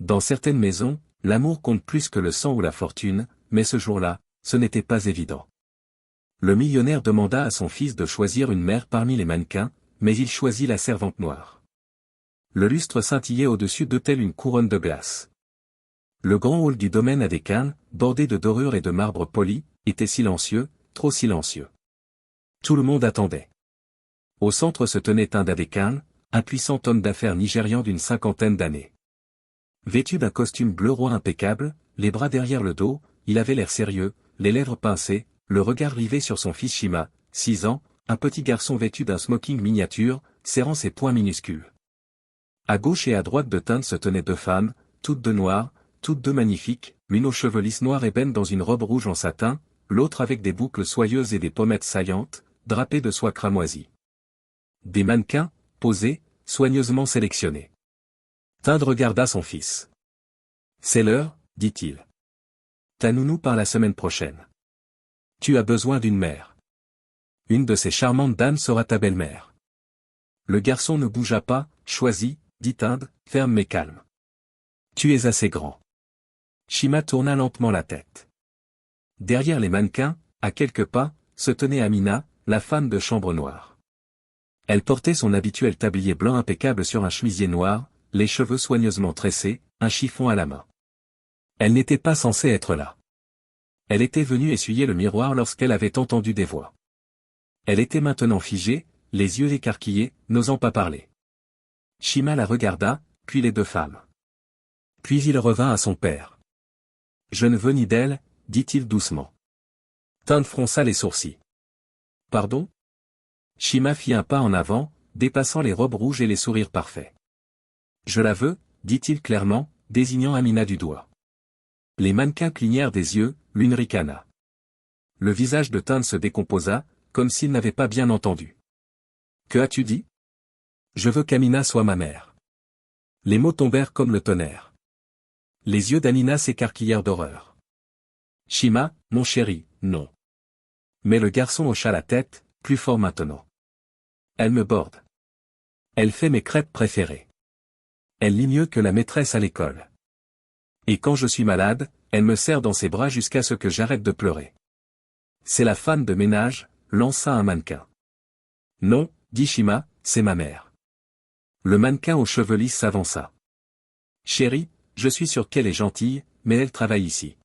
Dans certaines maisons, l'amour compte plus que le sang ou la fortune, mais ce jour-là, ce n'était pas évident. Le millionnaire demanda à son fils de choisir une mère parmi les mannequins, mais il choisit la servante noire. Le lustre scintillait au-dessus d'eux telle une couronne de glace. Le grand hall du domaine à Deccan, bordé de dorures et de marbre poli, était silencieux, trop silencieux. Tout le monde attendait. Au centre se tenait un Deccan, un puissant homme d'affaires nigérian d'une cinquantaine d'années. Vêtu d'un costume bleu roi impeccable, les bras derrière le dos, il avait l'air sérieux, les lèvres pincées, le regard rivé sur son fils Shima, 6 ans, un petit garçon vêtu d'un smoking miniature, serrant ses poings minuscules. À gauche et à droite de Tund se tenaient 2 femmes, toutes de noir, toutes 2 magnifiques, l'une aux cheveux lisses noirs ébène dans une robe rouge en satin, l'autre avec des boucles soyeuses et des pommettes saillantes, drapées de soie cramoisie. Des mannequins, posés, soigneusement sélectionnés. Tund regarda son fils. « C'est l'heure, dit-il. Ta nounou part la semaine prochaine. Tu as besoin d'une mère. Une de ces charmantes dames sera ta belle-mère. » Le garçon ne bougea pas, choisis, dit Tund, ferme mais calme. Tu es assez grand. Shima tourna lentement la tête. Derrière les mannequins, à quelques pas, se tenait Amina, la femme de chambre noire. Elle portait son habituel tablier blanc impeccable sur un chemisier noir, les cheveux soigneusement tressés, un chiffon à la main. Elle n'était pas censée être là. Elle était venue essuyer le miroir lorsqu'elle avait entendu des voix. Elle était maintenant figée, les yeux écarquillés, n'osant pas parler. Shima la regarda, puis les 2 femmes. Puis il revint à son père. « Je ne veux ni d'elle, dit-il doucement. Tund fronça les sourcils. « Pardon ?» Shima fit un pas en avant, dépassant les robes rouges et les sourires parfaits. « Je la veux, dit-il clairement, désignant Amina du doigt. Les mannequins clignèrent des yeux, l'une ricana. Le visage de Tund se décomposa, comme s'il n'avait pas bien entendu. « Que as-tu dit ? » « Je veux qu'Amina soit ma mère. » Les mots tombèrent comme le tonnerre. Les yeux d'Amina s'écarquillèrent d'horreur. « Shima, mon chéri, non. » Mais le garçon hocha la tête, plus fort maintenant. « Elle me borde. Elle fait mes crêpes préférées. Elle lit mieux que la maîtresse à l'école. Et quand je suis malade, elle me serre dans ses bras jusqu'à ce que j'arrête de pleurer. C'est la femme de ménage, lança un mannequin. « Non, dit Shima, c'est ma mère. » Le mannequin aux cheveux lisses s'avança. « Chérie, je suis sûr qu'elle est gentille, mais elle travaille ici. »«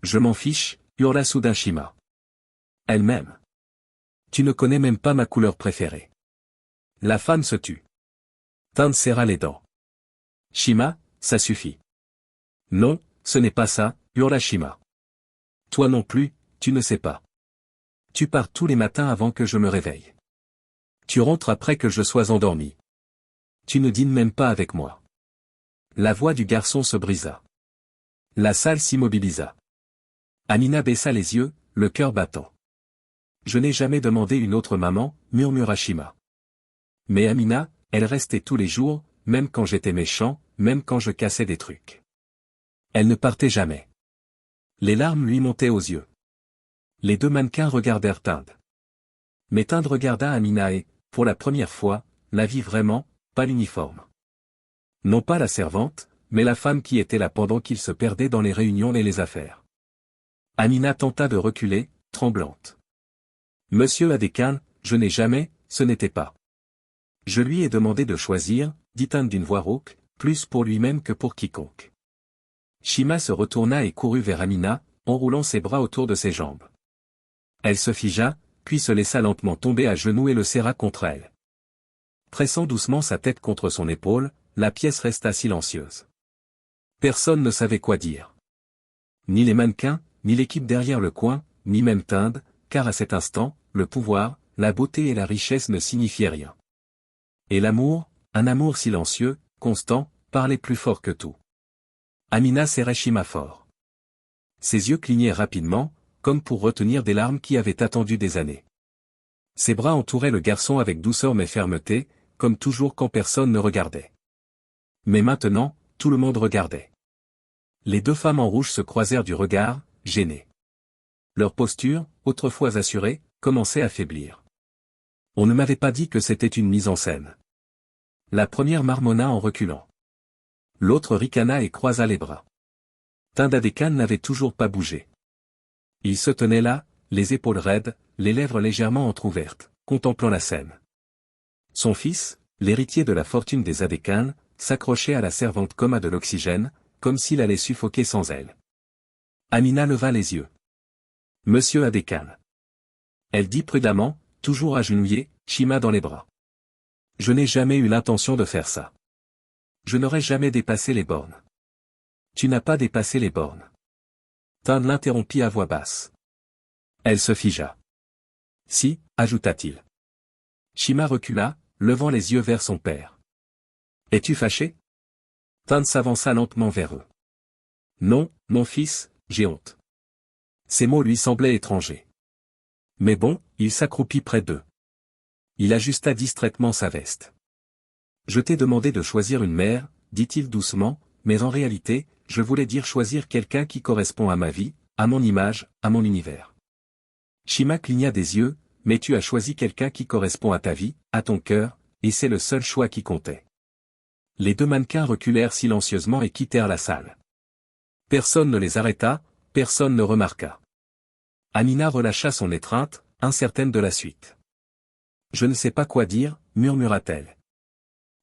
Je m'en fiche, » hurla soudain Shima. « Elle m'aime. Tu ne connais même pas ma couleur préférée. » La femme se tut. Tund serra les dents. « Shima, ça suffit. »« Non, ce n'est pas ça, » hurla Shima. « Toi non plus, tu ne sais pas. Tu pars tous les matins avant que je me réveille. Tu rentres après que je sois endormi. Tu ne dînes même pas avec moi. » La voix du garçon se brisa. La salle s'immobilisa. Amina baissa les yeux, le cœur battant. « Je n'ai jamais demandé une autre maman, » murmura Shima. Mais Amina, elle restait tous les jours, même quand j'étais méchant, même quand je cassais des trucs. Elle ne partait jamais. Les larmes lui montaient aux yeux. Les 2 mannequins regardèrent Tund. Mais Tund regarda Amina et, pour la première fois, la vit vraiment, pas l'uniforme. Non pas la servante, mais la femme qui était là pendant qu'il se perdait dans les réunions et les affaires. Amina tenta de reculer, tremblante. « Monsieur Deccan, je n'ai jamais, ce n'était pas. Je lui ai demandé de choisir, dit Tund d'une voix rauque, plus pour lui-même que pour quiconque. » Shima se retourna et courut vers Amina, enroulant ses bras autour de ses jambes. Elle se figea, puis se laissa lentement tomber à genoux et le serra contre elle. Pressant doucement sa tête contre son épaule, la pièce resta silencieuse. Personne ne savait quoi dire. Ni les mannequins, ni l'équipe derrière le coin, ni même Tund, car à cet instant, le pouvoir, la beauté et la richesse ne signifiaient rien. Et l'amour, un amour silencieux, constant, parlait plus fort que tout. Amina serrait Shima fort. Ses yeux clignaient rapidement, comme pour retenir des larmes qui avaient attendu des années. Ses bras entouraient le garçon avec douceur mais fermeté, comme toujours quand personne ne regardait. Mais maintenant, tout le monde regardait. Les 2 femmes en rouge se croisèrent du regard, gênées. Leur posture, autrefois assurée, commençait à faiblir. On ne m'avait pas dit que c'était une mise en scène. La première marmonna en reculant. L'autre ricana et croisa les bras. Tindadékan n'avait toujours pas bougé. Il se tenait là, les épaules raides, les lèvres légèrement entr'ouvertes, contemplant la scène. Son fils, l'héritier de la fortune des Adékan, s'accrochait à la servante comme à de l'oxygène, comme s'il allait suffoquer sans elle. Amina leva les yeux. Monsieur Adékan. Elle dit prudemment, toujours agenouillée, Shima dans les bras. Je n'ai jamais eu l'intention de faire ça. Je n'aurais jamais dépassé les bornes. Tu n'as pas dépassé les bornes. Tind l'interrompit à voix basse. Elle se figea. Si, ajouta-t-il. Shima recula, levant les yeux vers son père. Es-tu fâché? Tind s'avança lentement vers eux. Non, mon fils, j'ai honte. Ces mots lui semblaient étrangers. Mais bon, il s'accroupit près d'eux. Il ajusta distraitement sa veste. Je t'ai demandé de choisir une mère, dit-il doucement, mais en réalité, je voulais dire choisir quelqu'un qui correspond à ma vie, à mon image, à mon univers. Shima cligna des yeux, mais tu as choisi quelqu'un qui correspond à ta vie, à ton cœur, et c'est le seul choix qui comptait. Les deux mannequins reculèrent silencieusement et quittèrent la salle. Personne ne les arrêta, personne ne remarqua. Amina relâcha son étreinte, incertaine de la suite. Je ne sais pas quoi dire, murmura-t-elle.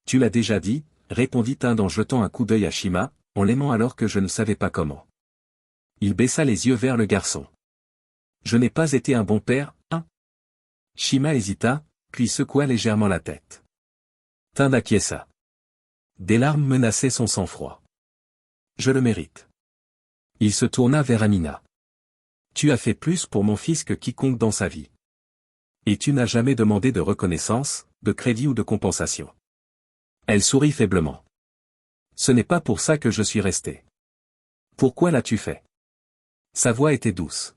Tu l'as déjà dit, répondit Tind en jetant un coup d'œil à Shima, en l'aimant alors que je ne savais pas comment. Il baissa les yeux vers le garçon. Je n'ai pas été un bon père, hein? Shima hésita, puis secoua légèrement la tête. Tind acquiesça. Des larmes menaçaient son sang-froid. Je le mérite. Il se tourna vers Amina. Tu as fait plus pour mon fils que quiconque dans sa vie. Et tu n'as jamais demandé de reconnaissance, de crédit ou de compensation. Elle sourit faiblement. Ce n'est pas pour ça que je suis resté. Pourquoi l'as-tu fait? Sa voix était douce.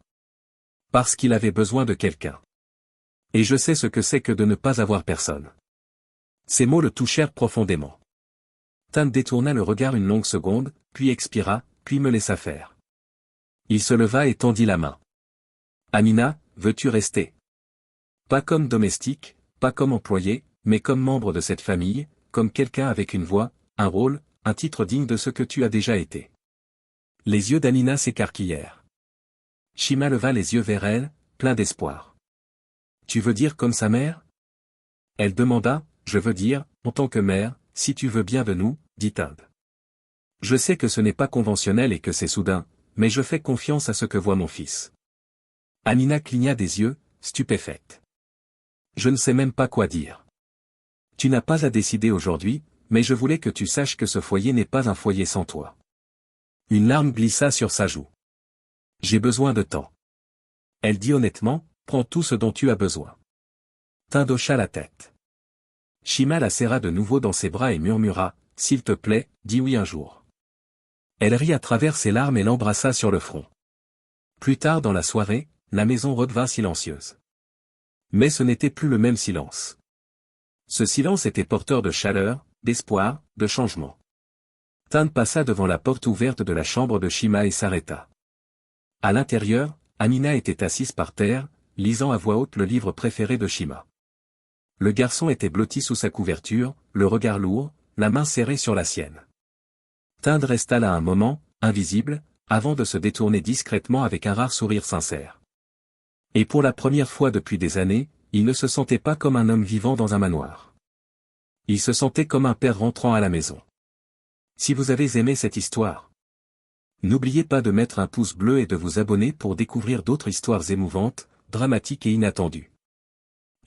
Parce qu'il avait besoin de quelqu'un. Et je sais ce que c'est que de ne pas avoir personne. Ces mots le touchèrent profondément. Tind détourna le regard une longue seconde, puis expira, puis me laissa faire. Il se leva et tendit la main. Amina, veux-tu rester? Pas comme domestique, pas comme employé, mais comme membre de cette famille, comme quelqu'un avec une voix, un rôle, un titre digne de ce que tu as déjà été. Les yeux d'Amina s'écarquillèrent. Shima leva les yeux vers elle, plein d'espoir. Tu veux dire comme sa mère? Elle demanda, je veux dire, en tant que mère, si tu veux bien de nous, dit Tind. Je sais que ce n'est pas conventionnel et que c'est soudain, mais je fais confiance à ce que voit mon fils. Amina cligna des yeux, stupéfaite. Je ne sais même pas quoi dire. Tu n'as pas à décider aujourd'hui, mais je voulais que tu saches que ce foyer n'est pas un foyer sans toi. Une larme glissa sur sa joue. J'ai besoin de temps. Elle dit honnêtement, prends tout ce dont tu as besoin. Tind hocha la tête. Shima la serra de nouveau dans ses bras et murmura, s'il te plaît, dis oui un jour. Elle rit à travers ses larmes et l'embrassa sur le front. Plus tard dans la soirée, la maison redevint silencieuse. Mais ce n'était plus le même silence. Ce silence était porteur de chaleur, d'espoir, de changement. Tind passa devant la porte ouverte de la chambre de Shima et s'arrêta. À l'intérieur, Amina était assise par terre, lisant à voix haute le livre préféré de Shima. Le garçon était blotti sous sa couverture, le regard lourd, la main serrée sur la sienne. Tind resta là un moment, invisible, avant de se détourner discrètement avec un rare sourire sincère. Et pour la première fois depuis des années, il ne se sentait pas comme un homme vivant dans un manoir. Il se sentait comme un père rentrant à la maison. Si vous avez aimé cette histoire, n'oubliez pas de mettre un pouce bleu et de vous abonner pour découvrir d'autres histoires émouvantes, dramatiques et inattendues.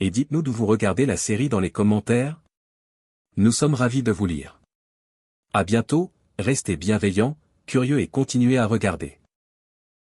Et dites-nous d'où vous regardez la série dans les commentaires. Nous sommes ravis de vous lire. À bientôt, restez bienveillants, curieux et continuez à regarder.